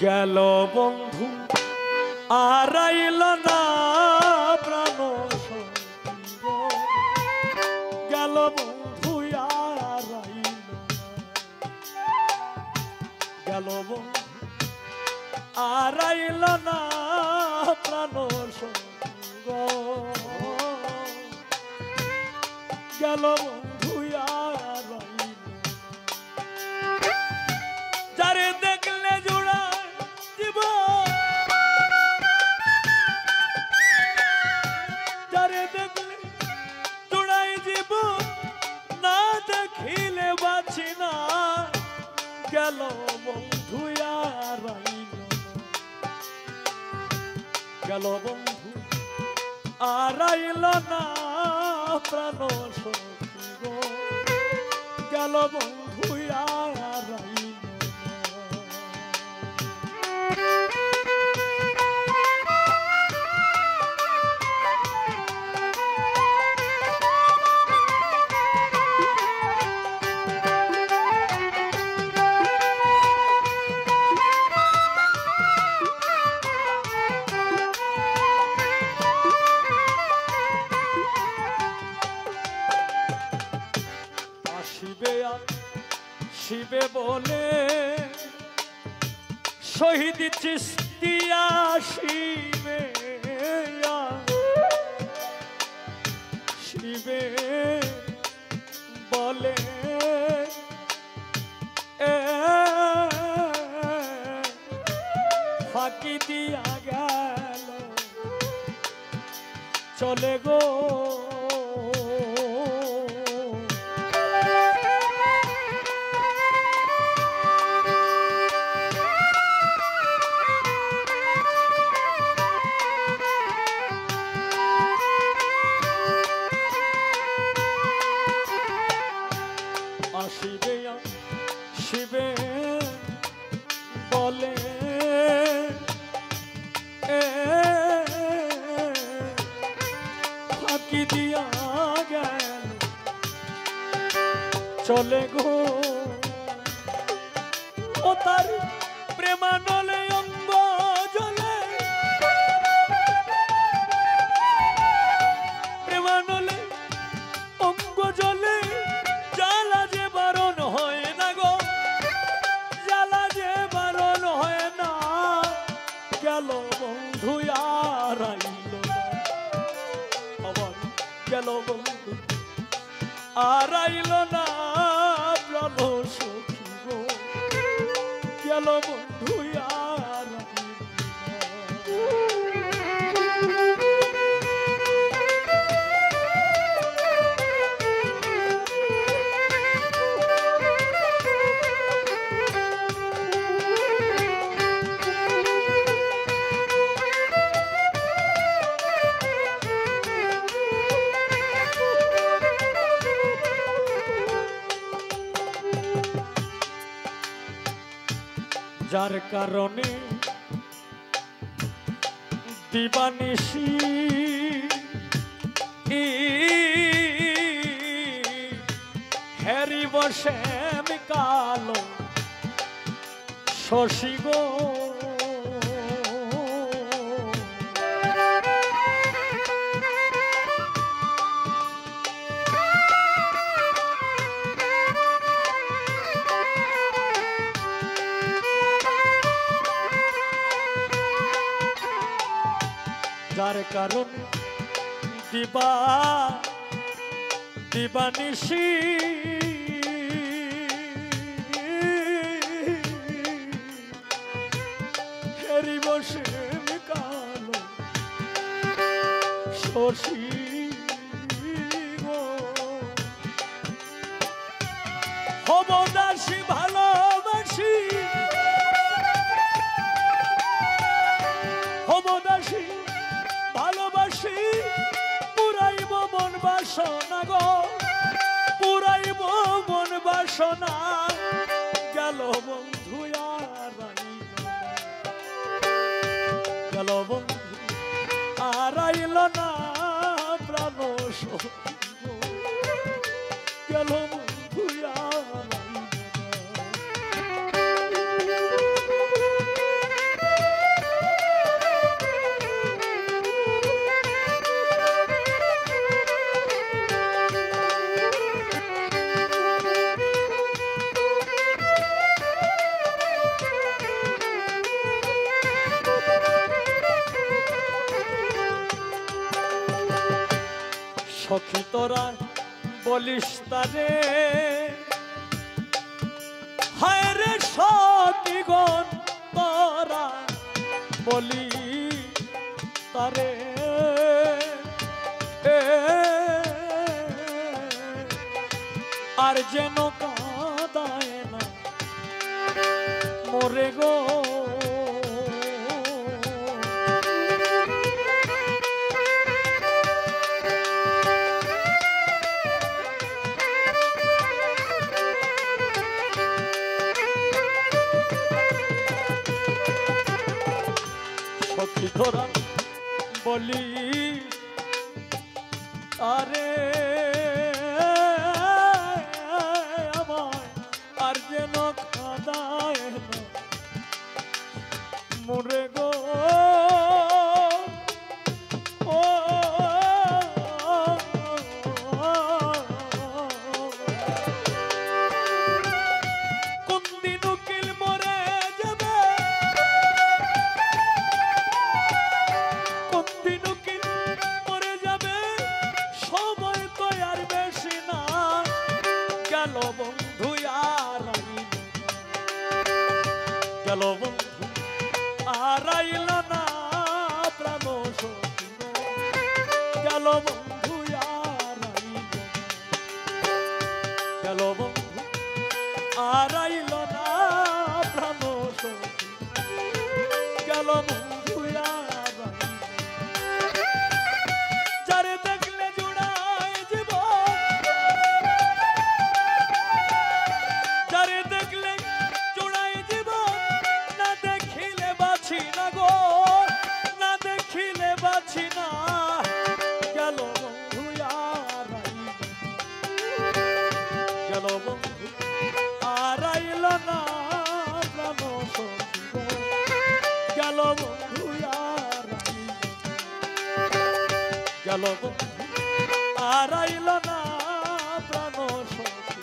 গেল বন্ধু আর আইল না প্রাণ সঙ্গ গেল বন্ধু আর আইল গেল বন্ধু আর আইল না প্রাণ সঙ্গ গেল বন্ধু আর আইল যারে দেখলে জোড়া জীবন যারে দেখলে জোড়াই জীবন না দেখিলে বাঁচি না গেল বন্ধু আর আইল গেল বন্ধু আর আইল না প্রাণ সখী গো গেল বন্ধু আর আইল শিবে বলে শহীদ চিস্তিয়া শিবে শিবে বলে ফাঁকি দিয়া গেল চলে গো শিবে বলে ফাঁকি দিয়া গেল চলে গো ও তার প্রেমানলে অঙ্গ জলে প্রেমানলে অঙ্গ জলে জ্বালা যে বারণ হয় না গো জ্বালা যে বারণ হয় না গেল বন্ধু আর আইল না আবার গেল বন্ধু আর আইল না প্রাণ সখী গো গেল বন্ধু আর আইল যার কারণে দিবানিশি হ্যারি বসে কালো শশী গো যার কারণ দিবানিশি হেরি বসে কালো শশী গো হব দাসী ভালোবাসি হব দাসী ভালোবাসি পুরাইব মন বাসনা গো পুরাইব মন বাসনা গেল বন্ধু আর আইল না গেল বন্ধু আর আইল না প্রাণ সখী গো গেল বন্ধু আর আইল না তোরা বলিস তারে হায় রে সতীগণ তোরা বলি তারে আর যেন কাঁদায় না মোরে গো সখী তোরা বলি আরে আমায় আর যেন কাঁদায় না মোরে গো ও কোন দিন উকিল মরে যাবে কোন দিন উকিল মরে যাবে সময় তো আর বেশি না গেল বন্ধু আর গেল বন্ধু আর আইল না প্রাণ সখী গেল বন্ধু আর গেল বন্ধু আর আইল না প্রাণ সখী গেল বন্ধু আর যারে দেখলে জুড়ায় জীবন যারে দেখলে জুড়ায় জীবন না দেখিলে বাছি না গো না দেখিলে বাছি না গেল বন্ধু আর গেল বন্ধু আর আইল না প্রাণ সখী গেল বন্ধু আর গেল বন্ধু আর আইল না প্রাণ সখী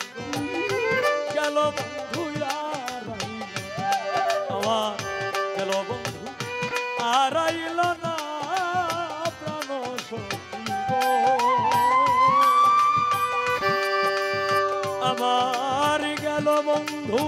গেল বন্ধু আর আমার গেল বন্ধু আর আইল না প্রাণ সখী আমার গেল বন্ধু